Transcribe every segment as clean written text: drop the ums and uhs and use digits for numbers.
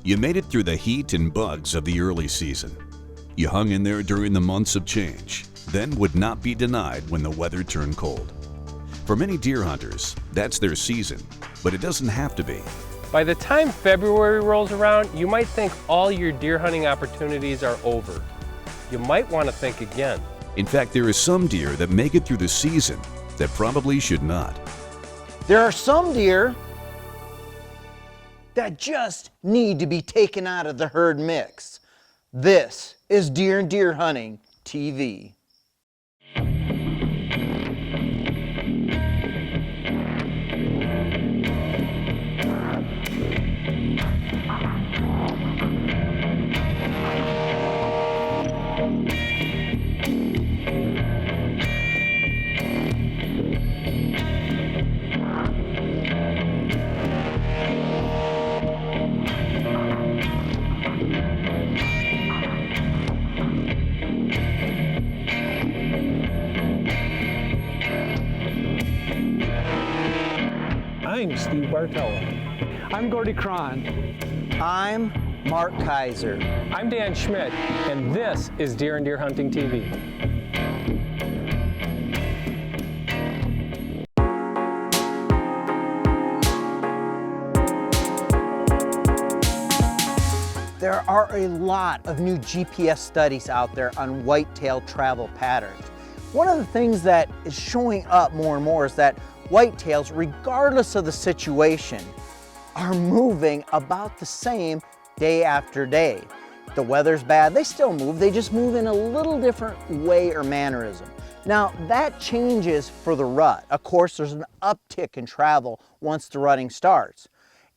You made it through the heat and bugs of the early season. You hung in there during the months of change, then would not be denied when the weather turned cold. For many deer hunters, that's their season, but it doesn't have to be. By the time February rolls around, you might think all your deer hunting opportunities are over. You might want to think again. In fact, there are some deer that make it through the season that probably should not. There are some deer that just need to be taken out of the herd mix. This is Deer and Deer Hunting TV. I'm Steve Bartella. I'm Gordy Cron. I'm Mark Kaiser. I'm Dan Schmidt, and this is Deer and Deer Hunting TV. There are a lot of new GPS studies out there on whitetail travel patterns. One of the things that is showing up more and more is that whitetails, regardless of the situation, are moving about the same day after day. If the weather's bad, they still move, they just move in a little different way or mannerism. Now that changes for the rut. Of course, there's an uptick in travel once the rutting starts.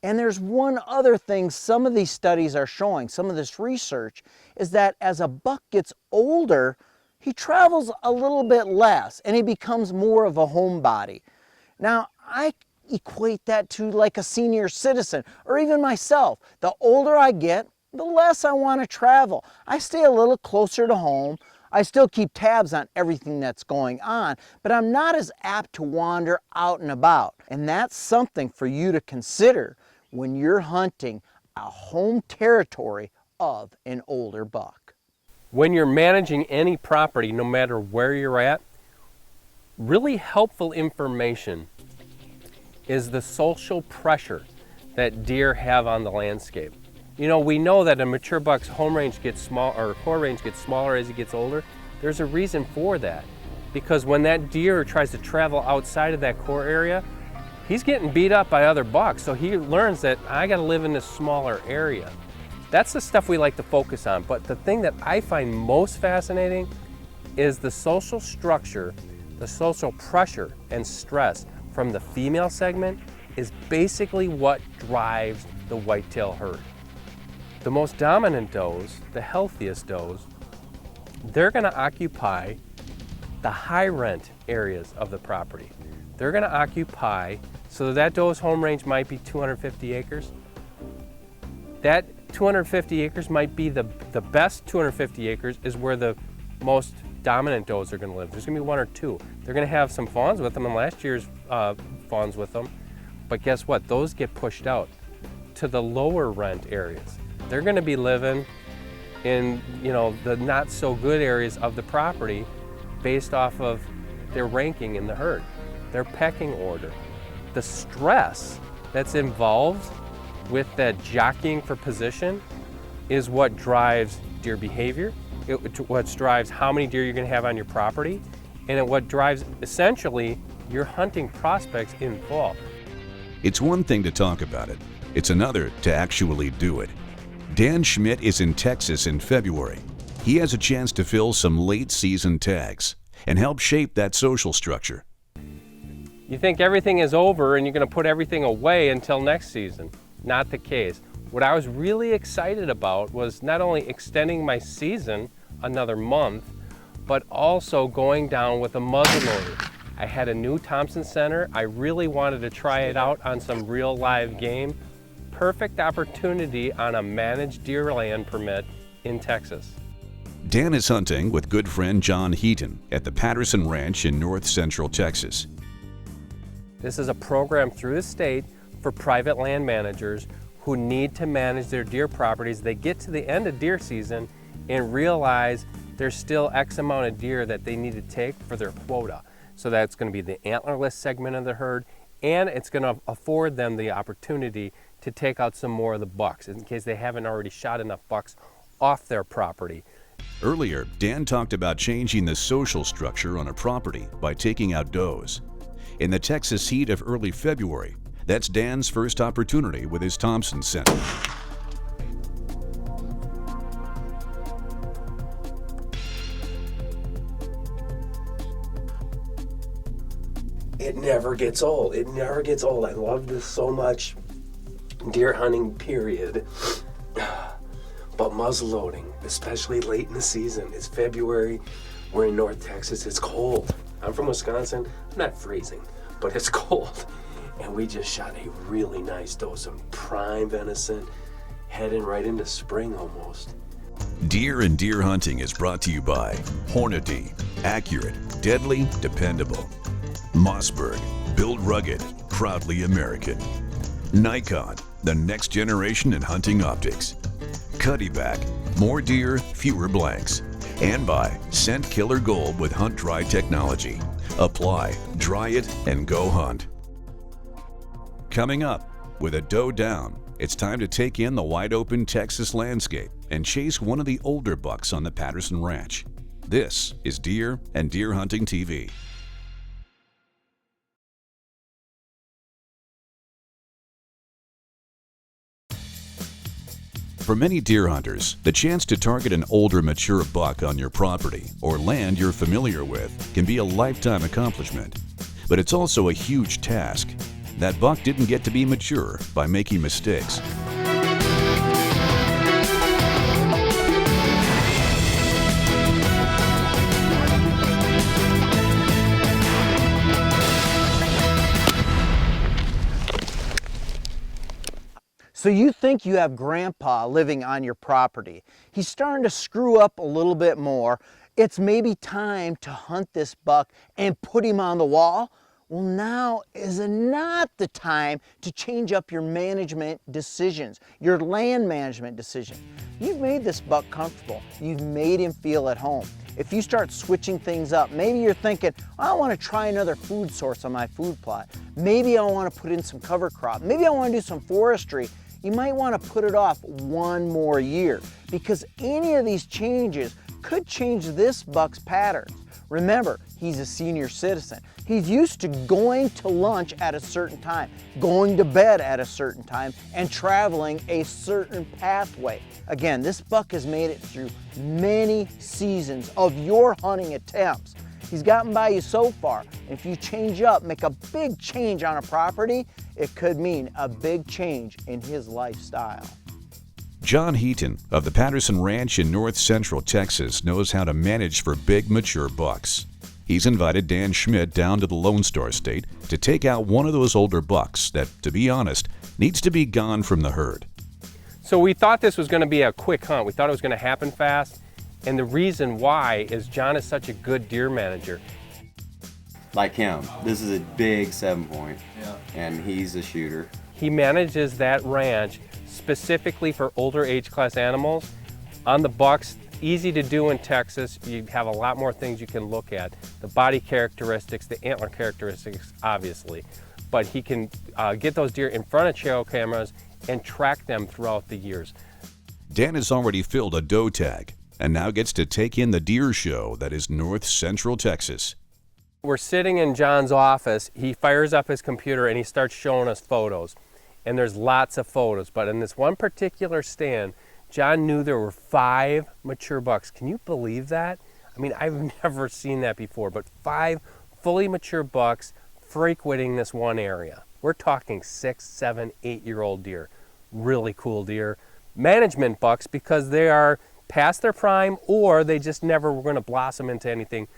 And there's one other thing some of these studies are showing, some of this research, is that as a buck gets older, he travels a little bit less and he becomes more of a homebody. Now, I equate that to like a senior citizen or even myself. The older I get, the less I want to travel. I stay a little closer to home. I still keep tabs on everything that's going on, but I'm not as apt to wander out and about. And that's something for you to consider when you're hunting a home territory of an older buck. When you're managing any property, no matter where you're at, really helpful information is the social pressure that deer have on the landscape. You know, we know that a mature buck's home range gets small, or core range gets smaller as he gets older. There's a reason for that, because when that deer tries to travel outside of that core area, he's getting beat up by other bucks, so he learns that I gotta live in this smaller area. That's the stuff we like to focus on, but the thing that I find most fascinating is the social structure, the social pressure and stress from the female segment is basically what drives the whitetail herd. The most dominant does, the healthiest does, they're gonna occupy the high rent areas of the property. They're gonna occupy, so that doe's home range might be 250 acres. That 250 acres might be the best 250 acres is where the most dominant does are going to live. There's going to be one or two. They're going to have some fawns with them, and last year's fawns with them. But guess what? Those get pushed out to the lower rent areas. They're going to be living in, you know, the not so good areas of the property based off of their ranking in the herd, their pecking order. The stress that's involved with that jockeying for position is what drives deer behavior. What drives how many deer you're going to have on your property, and what drives essentially your hunting prospects in fall. It's one thing to talk about it, it's another to actually do it. Dan Schmidt is in Texas in February. He has a chance to fill some late season tags and help shape that social structure. You think everything is over and you're going to put everything away until next season. Not the case. What I was really excited about was not only extending my season another month, but also going down with a muzzleloader. I had a new Thompson Center. I really wanted to try it out on some real live game. Perfect opportunity on a managed deer land permit in Texas. Dan is hunting with good friend John Heaton at the Patterson Ranch in north central Texas. This is a program through the state for private land managers who need to manage their deer properties. They get to the end of deer season and realize there's still X amount of deer that they need to take for their quota. So that's going to be the antlerless segment of the herd, and it's going to afford them the opportunity to take out some more of the bucks in case they haven't already shot enough bucks off their property. Earlier, Dan talked about changing the social structure on a property by taking out does. In the Texas heat of early February, that's Dan's first opportunity with his Thompson Center. It never gets old. It never gets old. I love this so much. Deer hunting, period. But muzzleloading, especially late in the season. It's February. We're in North Texas. It's cold. I'm from Wisconsin. I'm not freezing, but it's cold. And we just shot a really nice dose of prime venison, heading right into spring almost. Deer and Deer Hunting is brought to you by Hornady, accurate, deadly, dependable. Mossberg, built rugged, proudly American. Nikon, the next generation in hunting optics. Cuddyback, more deer, fewer blanks. And by Scent Killer Gold with Hunt Dry technology. Apply, dry it, and go hunt. Coming up, with a doe down, it's time to take in the wide open Texas landscape and chase one of the older bucks on the Patterson Ranch. This is Deer and Deer Hunting TV. For many deer hunters, the chance to target an older, mature buck on your property or land you're familiar with can be a lifetime accomplishment. But it's also a huge task. That buck didn't get to be mature by making mistakes. So you think you have Grandpa living on your property. He's starting to screw up a little bit more. It's maybe time to hunt this buck and put him on the wall. Well, now is not the time to change up your management decisions, your land management decision. You've made this buck comfortable. You've made him feel at home. If you start switching things up, maybe you're thinking, I want to try another food source on my food plot. Maybe I want to put in some cover crop. Maybe I want to do some forestry. You might want to put it off one more year because any of these changes could change this buck's patterns. Remember, he's a senior citizen. He's used to going to lunch at a certain time, going to bed at a certain time, and traveling a certain pathway. Again, this buck has made it through many seasons of your hunting attempts. He's gotten by you so far. If you change up, make a big change on a property, it could mean a big change in his lifestyle. John Heaton of the Patterson Ranch in north central Texas knows how to manage for big, mature bucks. He's invited Dan Schmidt down to the Lone Star State to take out one of those older bucks that, to be honest, needs to be gone from the herd. So we thought this was going to be a quick hunt. We thought it was going to happen fast. And the reason why is John is such a good deer manager. Like him, this is a big 7-point, and he's a shooter. He manages that ranch specifically for older age class animals. On the bucks, easy to do in Texas. You have a lot more things you can look at. The body characteristics, the antler characteristics, obviously. But he can get those deer in front of trail cameras and track them throughout the years. Dan has already filled a doe tag and now gets to take in the deer show that is north central Texas. We're sitting in John's office. He fires up his computer and he starts showing us photos. And there's lots of photos, but in this one particular stand, John knew there were 5 mature bucks. Can you believe that? I mean, I've never seen that before, but 5 fully mature bucks frequenting this one area. We're talking 6, 7, 8-year-old deer. Really cool deer. Management bucks because they are past their prime or they just never were going to blossom into anything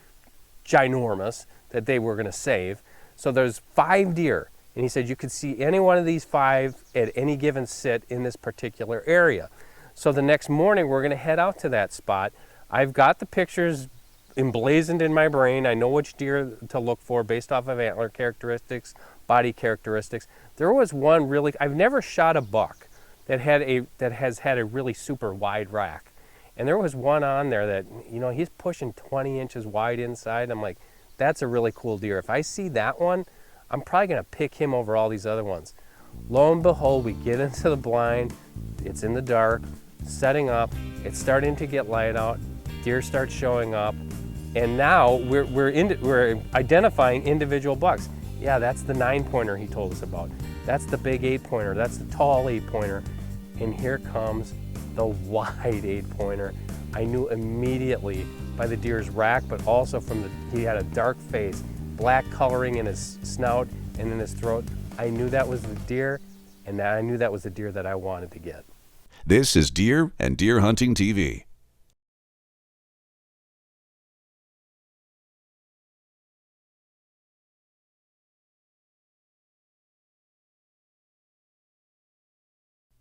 ginormous that they were going to save. So there's 5 deer. And he said you could see any one of these 5 at any given sit in this particular area. So the next morning we're going to head out to that spot. I've got the pictures emblazoned in my brain. I know which deer to look for based off of antler characteristics, body characteristics. There was one really, I've never shot a buck that has had a really super wide rack. And there was one on there that, you know, he's pushing 20 inches wide inside. I'm like, that's a really cool deer. If I see that one, I'm probably gonna pick him over all these other ones. Lo and behold, we get into the blind, it's in the dark, setting up, it's starting to get light out, deer start showing up, and now we're identifying individual bucks. Yeah, that's the 9-pointer he told us about. That's the big 8-pointer, that's the tall 8-pointer. And here comes the wide 8-pointer. I knew immediately by the deer's rack, but also from he had a dark face, black coloring in his snout and in his throat. I knew that was the deer, and I knew that was the deer that I wanted to get. This is Deer and Deer Hunting TV.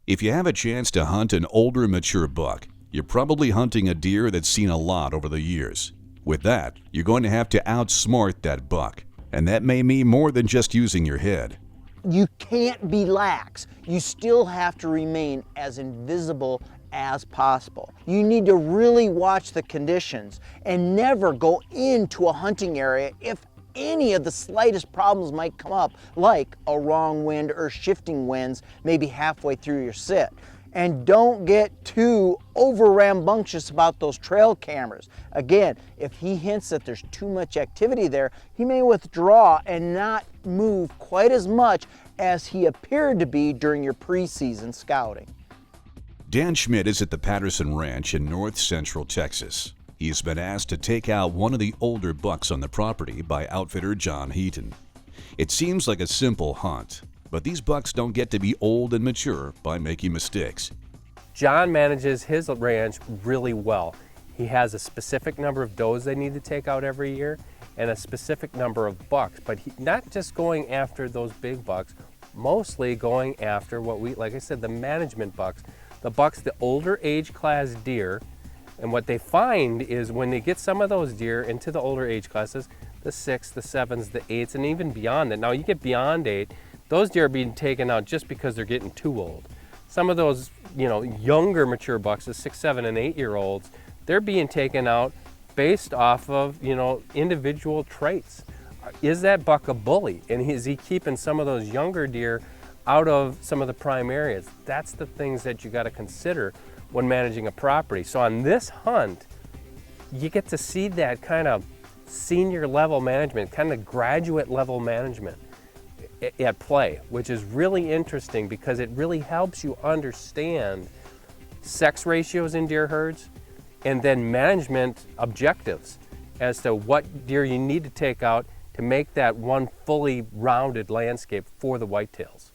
If you have a chance to hunt an older mature buck, you're probably hunting a deer that's seen a lot over the years. With that, you're going to have to outsmart that buck, and that may mean more than just using your head. You can't be lax. You still have to remain as invisible as possible. You need to really watch the conditions and never go into a hunting area if any of the slightest problems might come up, like a wrong wind or shifting winds maybe halfway through your sit. And don't get too over rambunctious about those trail cameras. Again, if he hints that there's too much activity there, he may withdraw and not move quite as much as he appeared to be during your preseason scouting. Dan Schmidt is at the Patterson Ranch in north central Texas. He's been asked to take out one of the older bucks on the property by outfitter John Heaton. It seems like a simple hunt, but these bucks don't get to be old and mature by making mistakes. John manages his ranch really well. He has a specific number of does they need to take out every year and a specific number of bucks, but not just going after those big bucks, mostly going after what like I said, the management bucks, the older age class deer. And what they find is when they get some of those deer into the older age classes, the 6s, the 7s, the 8s, and even beyond that. Now you get beyond 8, those deer are being taken out just because they're getting too old. Some of those, you know, younger mature bucks, the 6, 7, and 8-year-olds, they're being taken out based off of, you know, individual traits. Is that buck a bully? And is he keeping some of those younger deer out of some of the prime areas? That's the things that you got to consider when managing a property. So on this hunt, you get to see that kind of senior level management, kind of graduate level management at play, which is really interesting because it really helps you understand sex ratios in deer herds and then management objectives as to what deer you need to take out to make that one fully rounded landscape for the whitetails.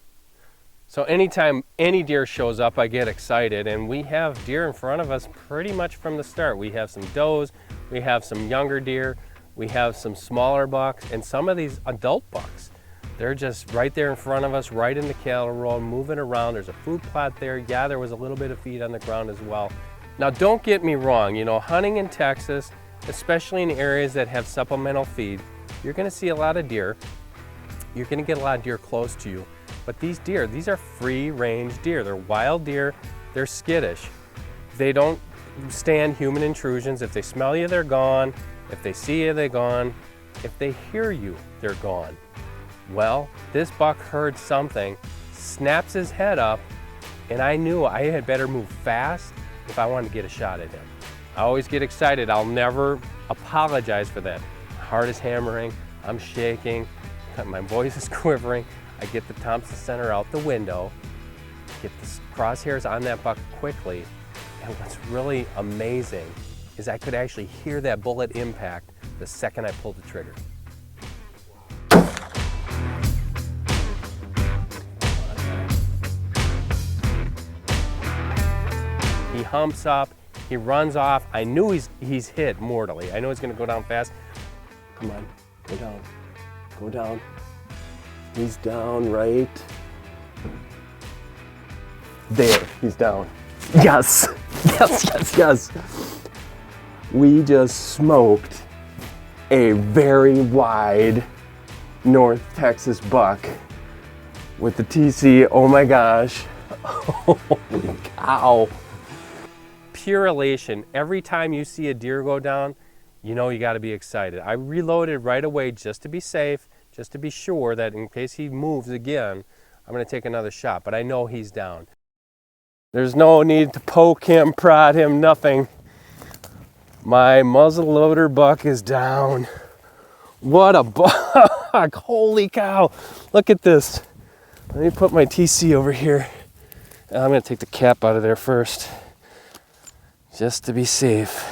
So anytime any deer shows up, I get excited, and we have deer in front of us pretty much from the start. We have some does, we have some younger deer, we have some smaller bucks, and some of these adult bucks. They're just right there in front of us, right in the cattle row, moving around. There's a food plot there. Yeah, there was a little bit of feed on the ground as well. Now, don't get me wrong, you know, hunting in Texas, especially in areas that have supplemental feed, you're gonna see a lot of deer. You're gonna get a lot of deer close to you. But these deer, these are free-range deer. They're wild deer, they're skittish. They don't stand human intrusions. If they smell you, they're gone. If they see you, they're gone. If they hear you, they're gone. Well, this buck heard something, snaps his head up, and I knew I had better move fast if I wanted to get a shot at him. I always get excited. I'll never apologize for that. My heart is hammering, I'm shaking, my voice is quivering. I get the Thompson Center out the window, get the crosshairs on that buck quickly, and what's really amazing is I could actually hear that bullet impact the second I pulled the trigger. He humps up, he runs off. I knew he's hit mortally. I know he's gonna go down fast. Come on, go down, go down. He's down right there. He's down. Yes, yes, yes, yes. We just smoked a very wide North Texas buck with the TC. Oh my gosh, Holy cow. Pure elation. Every time you see a deer go down, you know you got to be excited. I reloaded right away just to be safe, just to be sure that in case he moves again, I'm going to take another shot, but I know he's down. There's no need to poke him, prod him, nothing. My muzzleloader buck is down. What a buck! Holy cow! Look at this. Let me put my TC over here. I'm going to take the cap out of there first, just to be safe.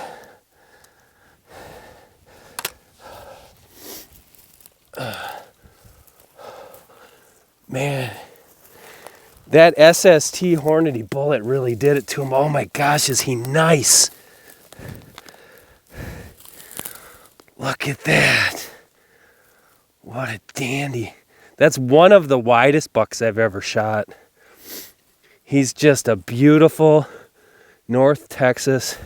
Man, that SST Hornady bullet really did it to him. Oh my gosh, is he nice? Look at that. What a dandy. That's one of the widest bucks I've ever shot. He's just a beautiful North Texas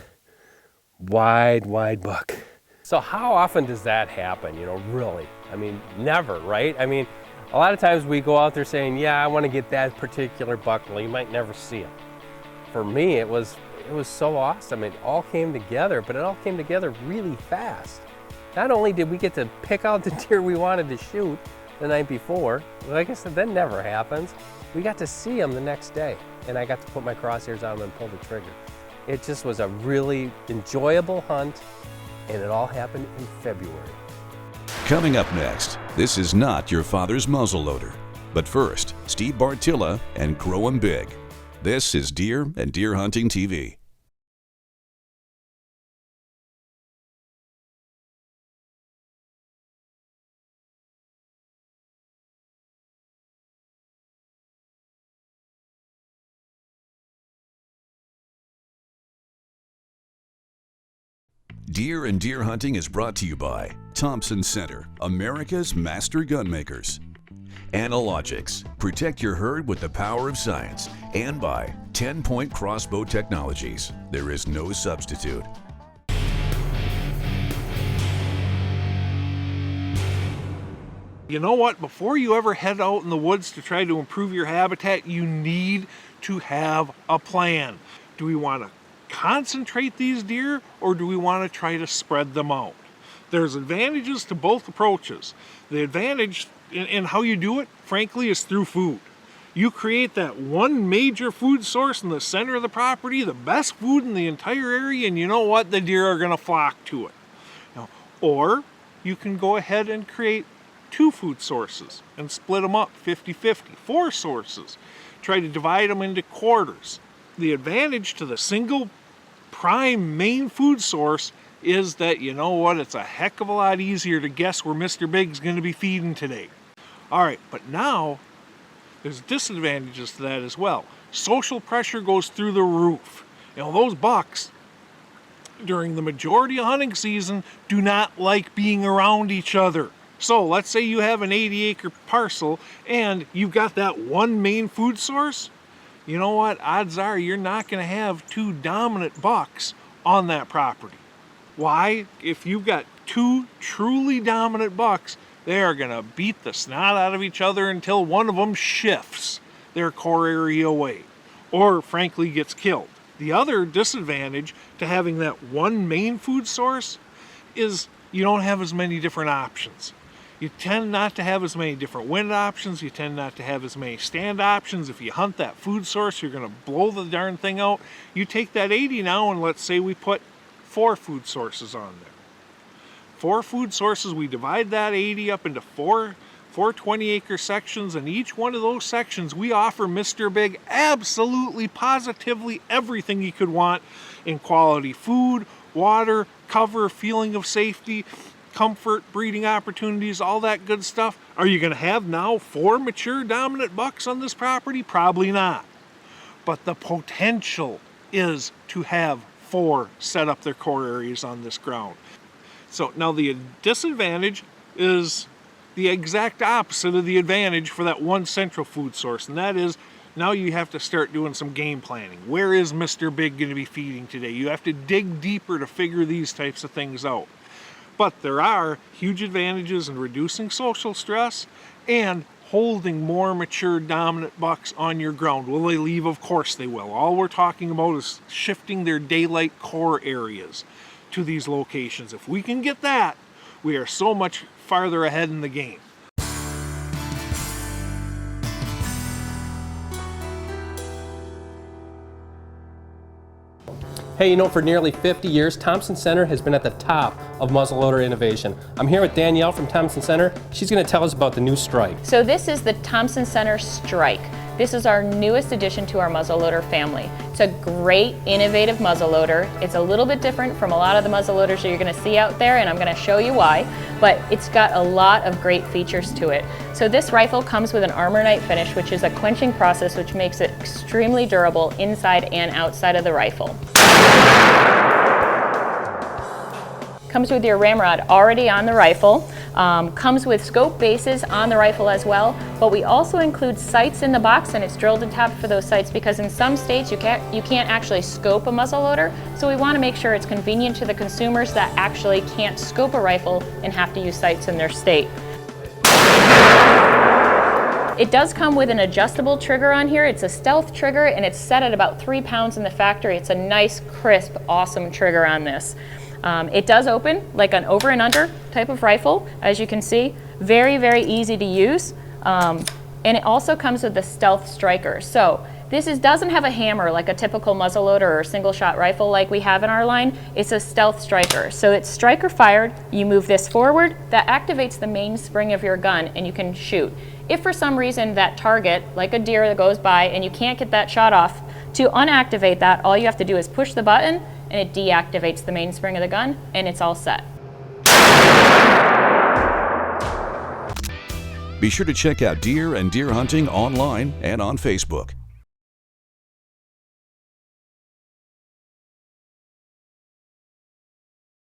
wide buck. So how often does that happen, you know, really? I mean, never, right? I mean, a lot of times we go out there saying, yeah, I want to get that particular buck. Well, you might never see him. For me, it was so awesome. It all came together, but it all came together really fast. Not only did we get to pick out the deer we wanted to shoot the night before, like I said, that never happens. We got to see him the next day, and I got to put my crosshairs on him and pull the trigger. It just was a really enjoyable hunt, and it all happened in February. Coming up next, this is not your father's muzzleloader. But first, Steve Bartilla and Grow 'em Big. This is Deer and Deer Hunting TV. Deer and Deer Hunting is brought to you by Thompson Center, America's master gunmakers. Analogics, protect your herd with the power of science. And by 10-Point Crossbow Technologies. There is no substitute. You know what? Before you ever head out in the woods to try to improve your habitat, you need to have a plan. Do we want to concentrate these deer, or do we want to try to spread them out? There's advantages to both approaches. The advantage in how you do it, frankly, is through food. You create that one major food source in the center of the property, the best food in the entire area, and you know what? The deer are going to flock to it. Now, or you can go ahead and create two food sources and split them up 50-50, 4 sources. Try to divide them into quarters. The advantage to the single prime main food source is that, you know what, it's a heck of a lot easier to guess where Mr. Big's going to be feeding today. All right, but now there's disadvantages to that as well. Social pressure goes through the roof. You know, those bucks during the majority of hunting season do not like being around each other. So let's say you have an 80-acre parcel and you've got that one main food source. You know what? Odds are you're not going to have 2 dominant bucks on that property. Why? If you've got 2 truly dominant bucks, they are going to beat the snot out of each other until one of them shifts their core area away, or frankly gets killed. The other disadvantage to having that one main food source is you don't have as many different options. You tend not to have as many different wind options. You tend not to have as many stand options. If you hunt that food source, you're going to blow the darn thing out. You take that 80 now, and let's say we put 4 food sources on there. 4 food sources, we divide that 80 up into 4 20-acre sections, and each one of those sections we offer Mr. Big absolutely, positively everything he could want in quality food, water, cover, feeling of safety, comfort, breeding opportunities, all that good stuff. Are you going to have now 4 mature dominant bucks on this property? Probably not. But the potential is to have 4 set up their core areas on this ground. So now the disadvantage is the exact opposite of the advantage for that one central food source, and that is now you have to start doing some game planning. Where is Mr. Big going to be feeding today? You have to dig deeper to figure these types of things out. But there are huge advantages in reducing social stress and holding more mature dominant bucks on your ground. Will they leave? Of course they will. All we're talking about is shifting their daylight core areas to these locations. If we can get that, we are so much farther ahead in the game. Hey, you know, for nearly 50 years, Thompson Center has been at the top of muzzleloader innovation. I'm here with Danielle from Thompson Center. She's going to tell us about the new Strike. So this is the Thompson Center Strike. This is our newest addition to our muzzleloader family. It's a great, innovative muzzleloader. It's a little bit different from a lot of the muzzleloaders that you're going to see out there, and I'm going to show you why, but it's got a lot of great features to it. So this rifle comes with an armor-nite finish, which is a quenching process which makes it extremely durable inside and outside of the rifle. Comes with your ramrod already on the rifle. Comes with scope bases on the rifle as well, but we also include sights in the box, and it's drilled and tapped for those sights because in some states you can't actually scope a muzzleloader, so we want to make sure it's convenient to the consumers that actually can't scope a rifle and have to use sights in their state. It does come with an adjustable trigger on here. It's a stealth trigger and it's set at about 3 pounds in the factory. It's a nice, crisp, awesome trigger on this. It does open like an over and under type of rifle, as you can see. Very, very easy to use. And it also comes with the stealth striker. So this doesn't have a hammer like a typical muzzleloader or single shot rifle like we have in our line. It's a stealth striker. So it's striker fired, you move this forward, that activates the mainspring of your gun and you can shoot. If for some reason that target, like a deer that goes by and you can't get that shot off, to unactivate that, all you have to do is push the button and it deactivates the mainspring of the gun and it's all set. Be sure to check out deer and deer hunting online and on Facebook.